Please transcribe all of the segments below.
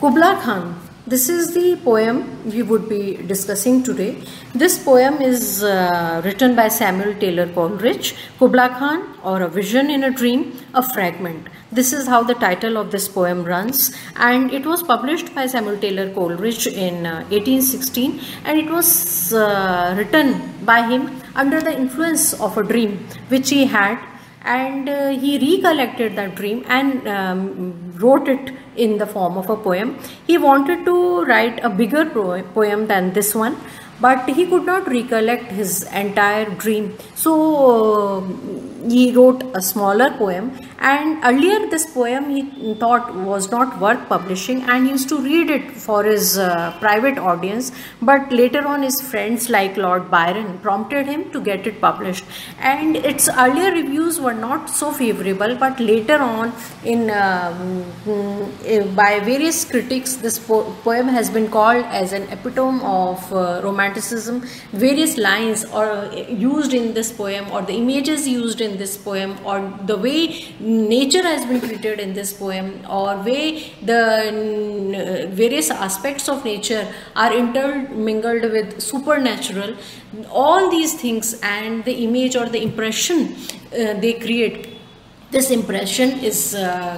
Kubla Khan. This is the poem we would be discussing today. This poem is written by Samuel Taylor Coleridge. Kubla Khan, or A Vision in a Dream, a Fragment. This is how the title of this poem runs, and it was published by Samuel Taylor Coleridge in 1816, and it was written by him under the influence of a dream which he had, and he recollected that dream and wrote it in the form of a poem. He wanted to write a bigger poem than this one, but he could not recollect his entire dream, so he wrote a smaller poem. And earlier this poem he thought was not worth publishing, and he used to read it for his private audience, but later on his friends like Lord Byron prompted him to get it published, and its earlier reviews were not so favorable, but later on by various critics this poem has been called as an epitome of romanticism. Various lines are used in this poem, or the images used in this poem, or the way nature has been treated in this poem, or way the various aspects of nature are intermingled with supernatural, all these things, and the image or the impression they create. This impression is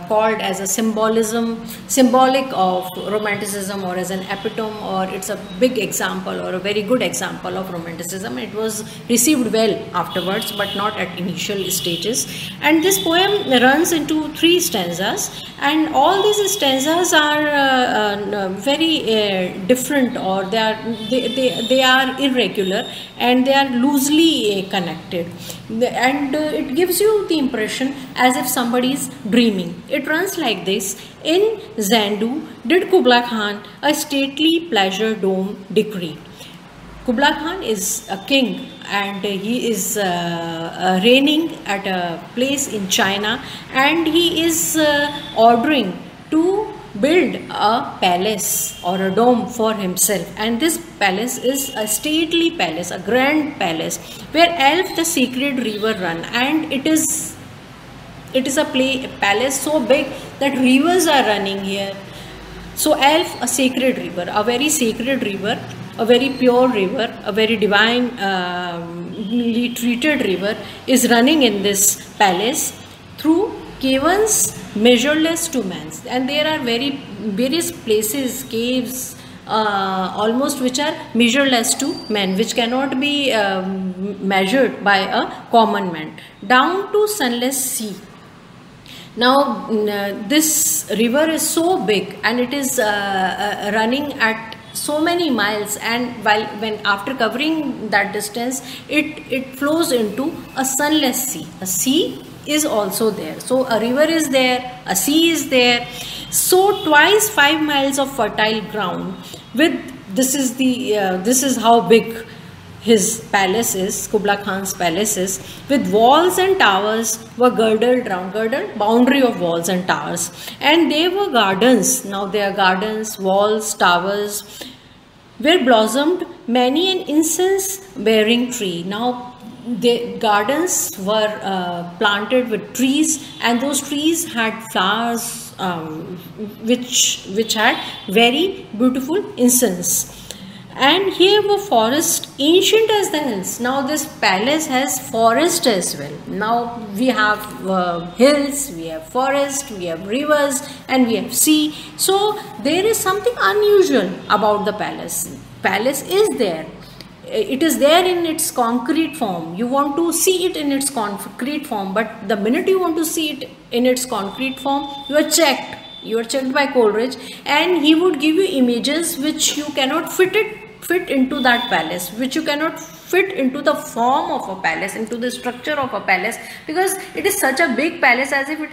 called as a symbolic of romanticism, or as an epitome, or it's a big example or a very good example of romanticism. It was received well afterwards, but not at initial stages. And this poem runs into 3 stanzas, and all these stanzas are very different, or they are irregular, and they are loosely connected, and it gives you the impression as if somebody is dreaming. It runs like this: in Zandu did Kubla Khan a stately pleasure dome decree. Kubla Khan is a king, and he is reigning at a place in China, and he is ordering to build a palace or a dome for himself. And this palace is a stately palace, a grand palace, where Elf the sacred river run, and it is a palace so big that rivers are running here. So Elf, a sacred river, a very sacred river, a very pure river, a very divinely treated river, is running in this palace through caverns measureless to man's. And there are various places, caves, almost, which are measureless to man, which cannot be measured by a common man, down to sunless sea. Now this river is so big, and it is running at so many miles, and when after covering that distance, it flows into a sunless sea. A sea is also there, so a river is there, a sea is there. So twice 5 miles of fertile ground, with this is how big his palace is, Kubla Khan's palace is, with walls and towers were girdled round, boundary of walls and towers, and they were gardens. Now they are gardens, walls, towers, where blossomed many an incense bearing tree. Now the gardens were planted with trees, and those trees had flowers which had very beautiful incense. And here were forests ancient as the hills. Now this palace has forest as well. Now we have hills, we have forest, we have rivers, and we have sea. So there is something unusual about the palace. Palace is there. It is there in its concrete form. You want to see it in its concrete form, but the minute you want to see it in its concrete form, you are checked. You are checked by Coleridge, and he would give you images which you cannot fit into that palace, which you cannot fit into the form of a palace, into the structure of a palace, because it is such a big palace, as if it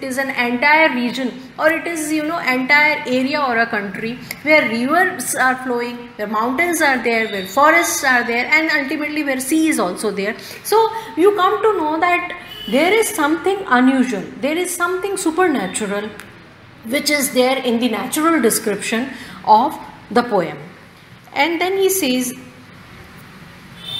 is an entire region, or it is entire area or a country, where rivers are flowing, where mountains are there, where forests are there, and ultimately where sea is also there. So you come to know that there is something unusual, there is something supernatural which is there in the natural description of the poem. And then he says,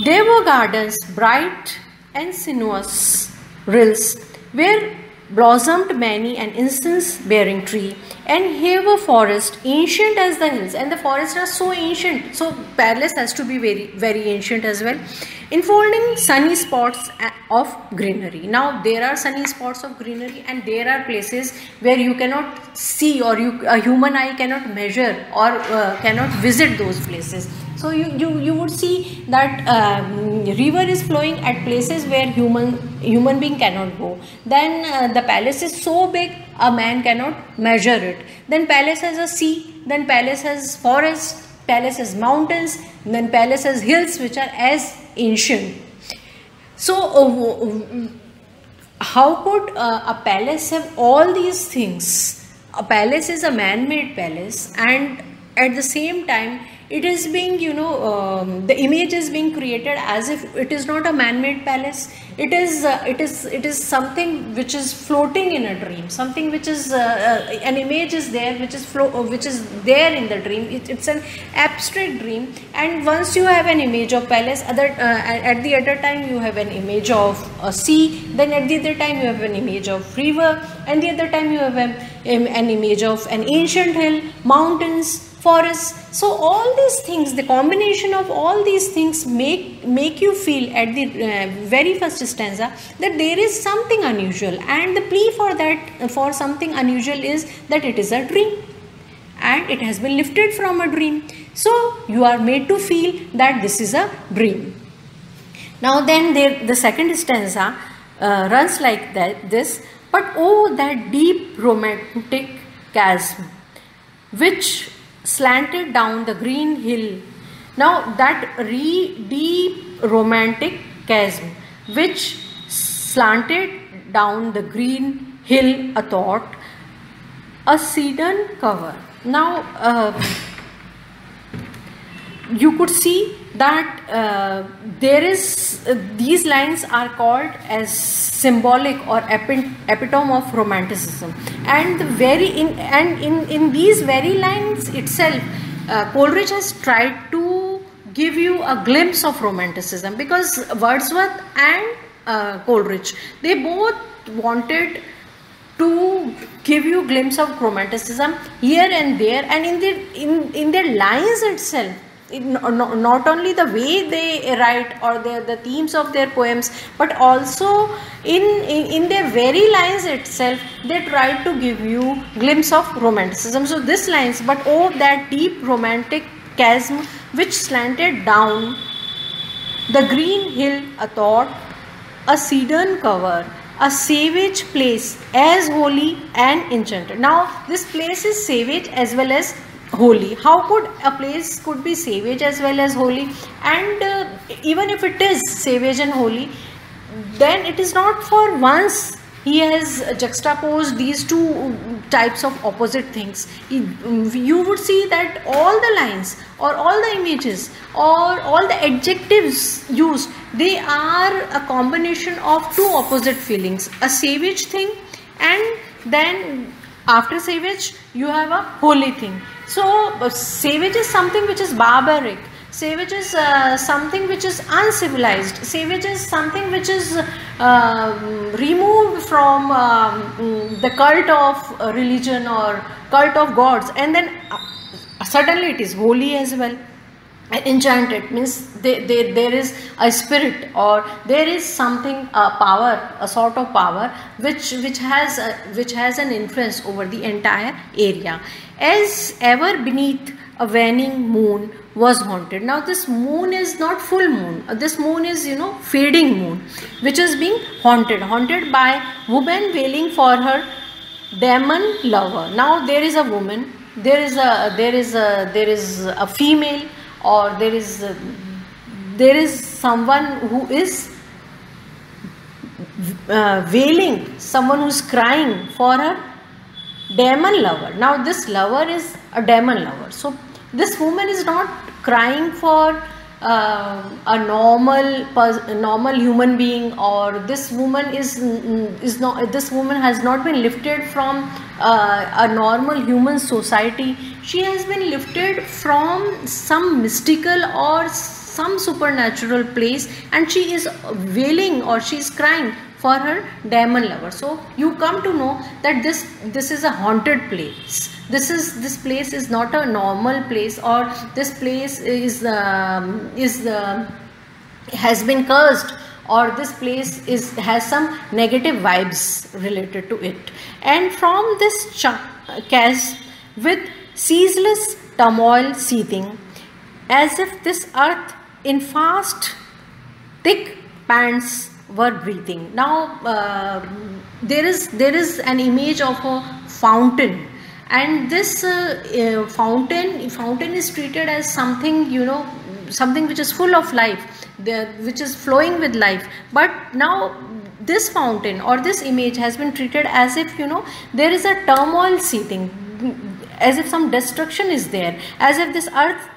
there were gardens bright and sinuous rills, where blossomed many an incense-bearing tree, and here a forest ancient as the hills. And the forests are so ancient, so palace has to be very, very ancient as well. Enfolding sunny spots of greenery. Now there are sunny spots of greenery, and there are places where you cannot see, or a human eye cannot measure, or cannot visit those places. So you would see that river is flowing at places where human being cannot go. Then the palace is so big a man cannot measure it. Then palace has a sea. Then palace has forests. Palace has mountains. Then palace has hills which are as ancient. So how could a palace have all these things? A palace is a man-made palace, and at the same time it is being, the image is being created as if it is not a man-made palace. It is something which is floating in a dream, something which is an image is there which is there in the dream. It's an abstract dream, and once you have an image of palace, at the other time you have an image of a sea, then at the other time you have an image of river, and the other time you have an image of an ancient hill, mountains, forests. So all these things, the combination of all these things make you feel at the very first stanza that there is something unusual, and the plea for something unusual is that it is a dream, and it has been lifted from a dream. So you are made to feel that this is a dream. Now then the second stanza runs like this: but oh, that deep romantic chasm which slanted down the green hill. Now that deep romantic chasm which slanted down the green hill athwart a cedarn cover. Now you could see that these lines are called as symbolic or epitome of romanticism, and in these very lines itself, Coleridge has tried to give you a glimpse of romanticism, because Wordsworth and Coleridge, they both wanted to give you a glimpse of romanticism here and there, and in their lines itself. Not only the way they write or the themes of their poems, but also in their very lines itself, they try to give you glimpse of romanticism. So this lines, but oh, that deep romantic chasm which slanted down the green hill athwart a cedarn cover, a savage place as holy and enchanted. Now this place is savage as well as holy. How could a place could be savage as well as holy? And even if it is savage and holy, then it is not for once he has juxtaposed these two types of opposite things. You would see that all the lines or all the images or all the adjectives used, they are a combination of two opposite feelings, a savage thing, and then after savage you have a holy thing. So savage is something which is barbaric. Savage is something which is uncivilized. Savage is something which is removed from the cult of religion or cult of gods, and then suddenly it is holy as well. Enchanted means there is a spirit, or there is something, a power, a sort of power which has an influence over the entire area. As ever beneath a waning moon was haunted. Now this moon is not full moon. This moon is, fading moon, which is being haunted by woman wailing for her demon lover. Now there is a woman, there is a female, or there is someone who is wailing, someone who is crying for her demon lover. Now this lover is a demon lover. So this woman is not crying for a normal human being, or this woman is not, this woman has not been lifted from a normal human society. She has been lifted from some mystical or some supernatural place, and she is wailing or she is crying for her demon lover. So you come to know that this is a haunted place. This place is not a normal place, or this place is has been cursed, or this place has some negative vibes related to it. And from this chasm with ceaseless turmoil seething, as if this earth in fast thick pants were breathing. Now there is an image of a fountain, and this fountain is treated as something, something which is full of life, which is flowing with life. But now this fountain or this image has been treated as if, there is a turmoil seething, as if some destruction is there, as if this earth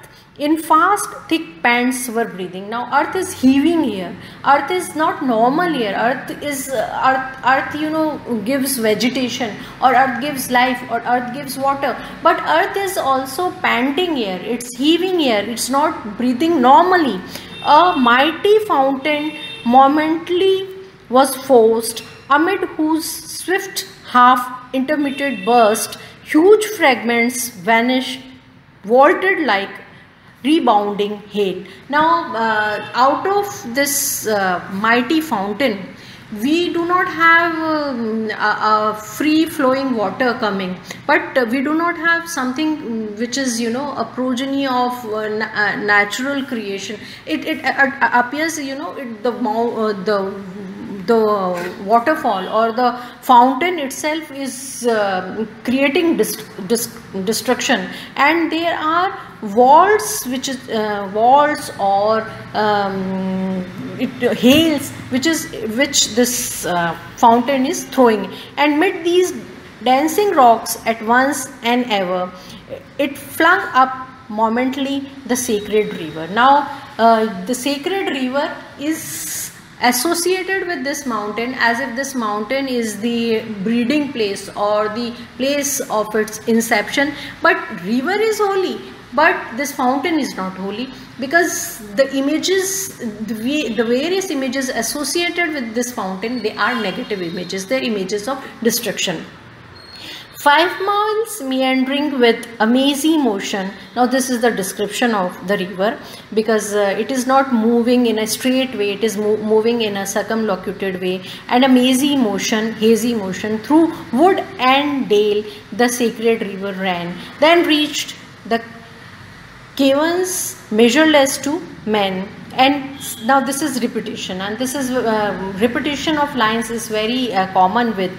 in fast thick pants were breathing. Now earth is heaving here. Earth is not normal here. Earth gives vegetation, or earth gives life, or earth gives water, but earth is also panting here. It's heaving here. It's not breathing normally. A mighty fountain momently was forced, amid whose swift half intermittent burst huge fragments vanished, vaulted like rebounding hail. Now out of this mighty fountain, we do not have a free flowing water coming, but we do not have something which is, a progeny of natural creation. It appears, the waterfall or the fountain itself is creating destruction, and there are walls, which is walls or hails which this fountain is throwing, and mid these dancing rocks at once and ever it flung up momently the sacred river. Now the sacred river is associated with this mountain, as if this mountain is the breeding place or the place of its inception. But river is holy, but this fountain is not holy, because the images, the various images associated with this fountain, they are negative images. They are images of destruction. 5 miles meandering with a mazy motion. Now this is the description of the river, because it is not moving in a straight way, it is moving in a circumlocuted way, and a mazy motion, hazy motion, through wood and dale the sacred river ran, then reached the caverns measureless to men. And now this is repetition, and this is repetition of lines is very common with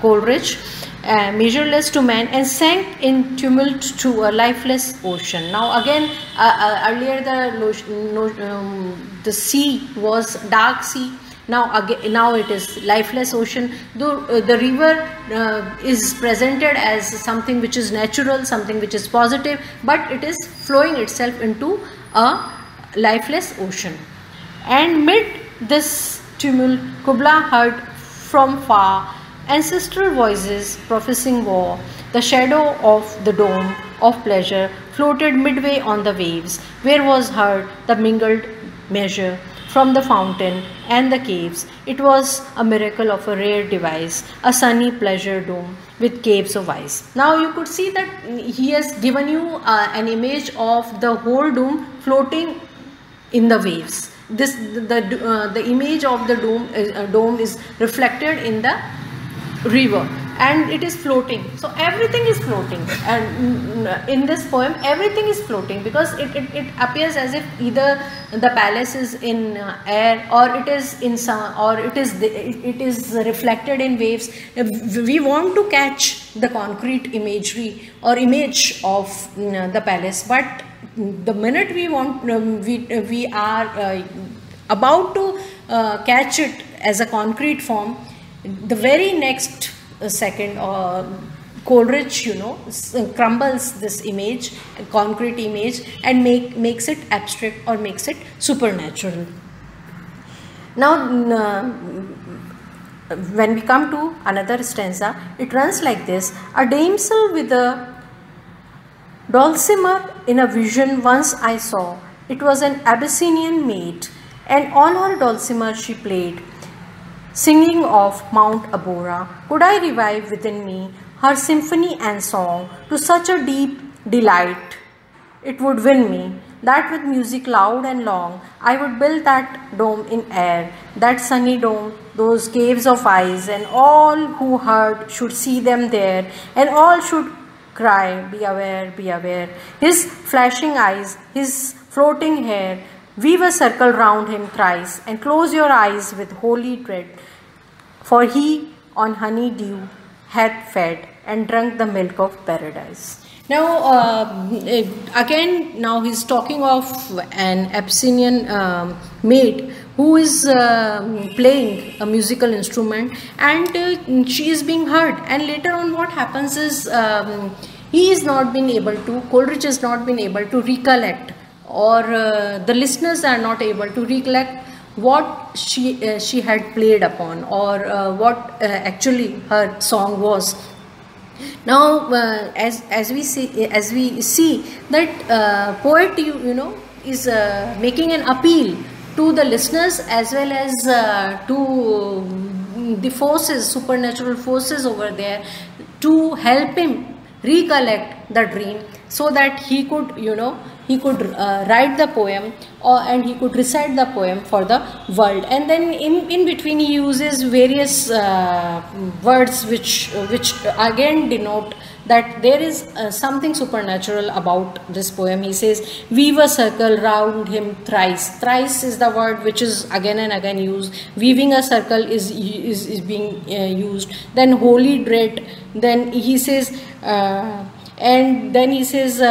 Coleridge. Measureless to man, and sank in tumult to a lifeless ocean. Now again, earlier the sea was dark sea. Now it is lifeless ocean. The river is presented as something which is natural, something which is positive, but it is flowing itself into a lifeless ocean. And mid this tumult, Kubla heard from far ancestral voices professing war. The shadow of the dome of pleasure floated midway on the waves, where was heard the mingled measure from the fountain and the caves. It was a miracle of a rare device, a sunny pleasure dome with caves of ice. Now you could see that he has given you an image of the whole dome floating in the waves. The image of the dome is reflected in the river, and it is floating. So everything is floating, and in this poem everything is floating, because it appears as if either the palace is in air, or it is in some, or it is reflected in waves. We want to catch the concrete imagery or image of the palace, but the minute we want, we are about to catch it as a concrete form, the very next second, Coleridge, crumbles this image, a concrete image, and makes it abstract or makes it supernatural. Now, when we come to another stanza, it runs like this: a damsel with a dulcimer in a vision once I saw. It was an Abyssinian maid, and on her dulcimer she played. singing of Mount Abora, could I revive within me her symphony and song to such a deep delight it would win me, that with music loud and long I would build that dome in air, that sunny dome, those caves of eyes, and all who heard should see them there, and all should cry, be aware, be aware. His flashing eyes, his floating hair, weave a circle round him thrice, and close your eyes with holy dread, for he on honey dew hath fed and drunk the milk of paradise. Now, again, now he's talking of an Abyssinian maid who is playing a musical instrument, and she is being heard. And later on, what happens is he is not being able to, Coleridge is not been able to recollect, or the listeners are not able to recollect what she had played upon, or what actually her song was. Now, as we see that poet, you know, is making an appeal to the listeners as well as to the forces, supernatural forces over there, to help him recollect the dream, so that he could, you know, he could write the poem, and he could recite the poem for the world. And then in between he uses various words which again denote that there is something supernatural about this poem. He says, weave a circle round him thrice. Thrice is the word which is again and again used. Weaving a circle is being used. Then holy dread. Then he says, and then he says,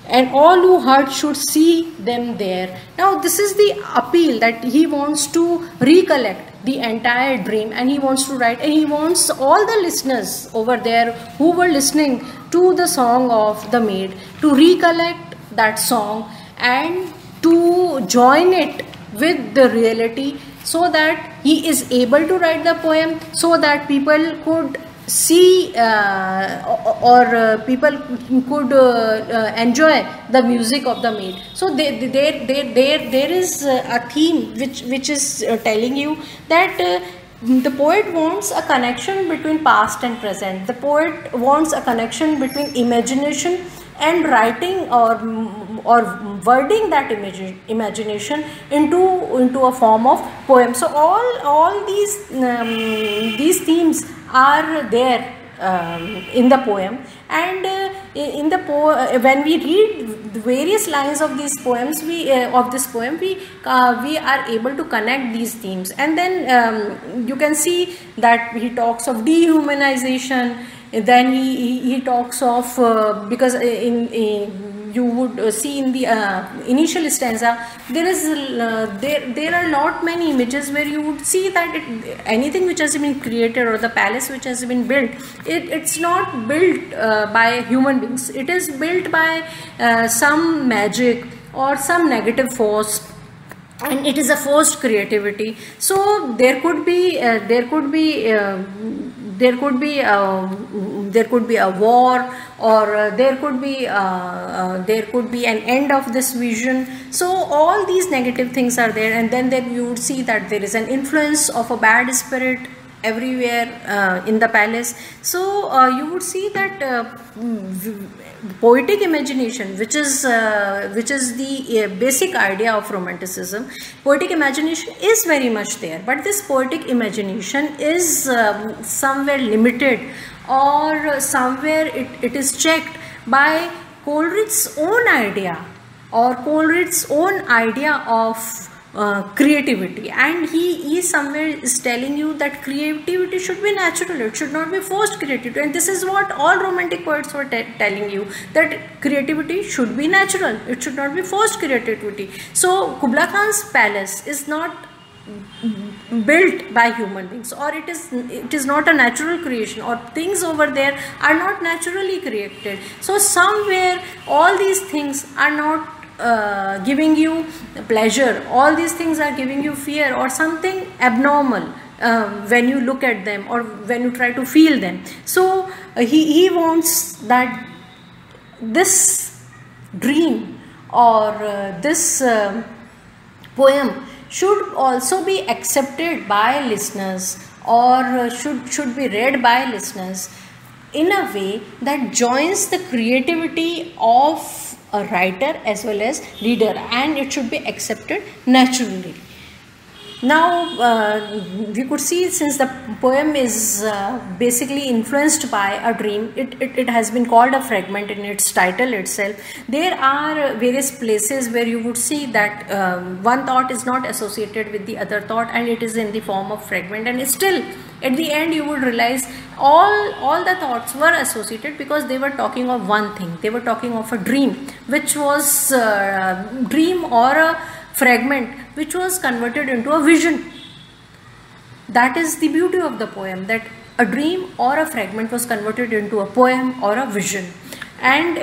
and all who heard should see them there. Now this is the appeal, that he wants to recollect the entire dream, and he wants to write, and he wants all the listeners over there who were listening to the song of the maid to recollect that song and to join it with the reality, so that he is able to write the poem, so that people could see people could enjoy the music of the maid. So there is a theme which is telling you that the poet wants a connection between past and present. The poet wants a connection between imagination and writing, or wording that imagination into a form of poem. So all these themes are there in the poem, and in the when we read the various lines of these poems, we are able to connect these themes. And then you can see that he talks of dehumanization. Then he talks of because you would see in the initial stanza, there are not many images where you would see that anything which has been created, or the palace which has been built, it's not built by human beings. It is built by some magic or some negative force, and it is a forced creativity. So there could be a war, or there could be an end of this vision. So all these negative things are there, and then you would see that there is an influence of a bad spirit everywhere in the palace. So you would see that poetic imagination, which is the basic idea of romanticism, poetic imagination is very much there, but this poetic imagination is somewhere limited, or somewhere it is checked by Coleridge's own idea, or Coleridge's own idea of creativity. And he somewhere is telling you that creativity should be natural, it should not be forced creativity. And this is what all romantic poets were telling you, that creativity should be natural, it should not be forced creativity. So Kubla Khan's palace is not built by human beings, or it is not a natural creation, or things over there are not naturally created. So somewhere all these things are not giving you pleasure, all these things are giving you fear, or something abnormal when you look at them, or when you try to feel them. So he wants that this dream, or this poem should also be accepted by listeners, or should be read by listeners in a way that joins the creativity of a writer as well as reader, and it should be accepted naturally. Now, we could see, since the poem is basically influenced by a dream, it has been called a fragment in its title itself. There are various places where you would see that one thought is not associated with the other thought, and it is in the form of fragment, and still at the end you would realize all the thoughts were associated, because they were talking of one thing. They were talking of a dream, which was dream or a fragment which was converted into a vision. That is the beauty of the poem, that a dream or a fragment was converted into a poem or a vision. And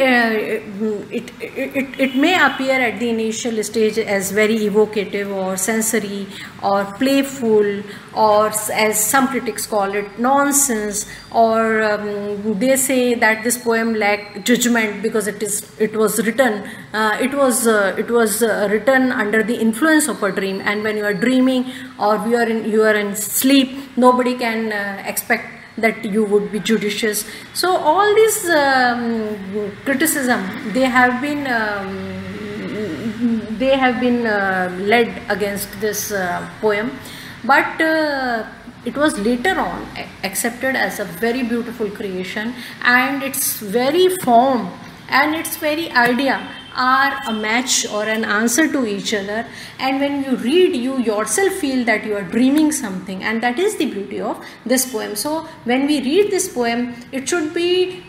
it may appear at the initial stage as very evocative or sensory or playful, or as some critics call it, nonsense, or they say that this poem lacked judgment because it was written written under the influence of a dream, and when you are dreaming or you are in sleep, nobody can expect that you would be judicious. So all these criticism, they have been led against this poem, but it was later on accepted as a very beautiful creation, and its very form and its very idea are a match or an answer to each other. And when you read, you yourself feel that you are dreaming something, and that is the beauty of this poem. So when we read this poem, it should be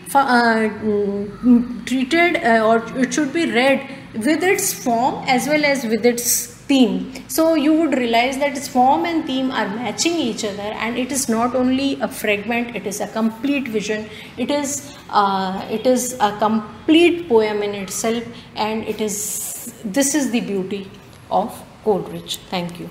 treated or it should be read with its form as well as with its theme. So you would realize that its form and theme are matching each other, and it is not only a fragment, it is a complete vision. It is a complete poem in itself, and this is the beauty of Coleridge. Thank you.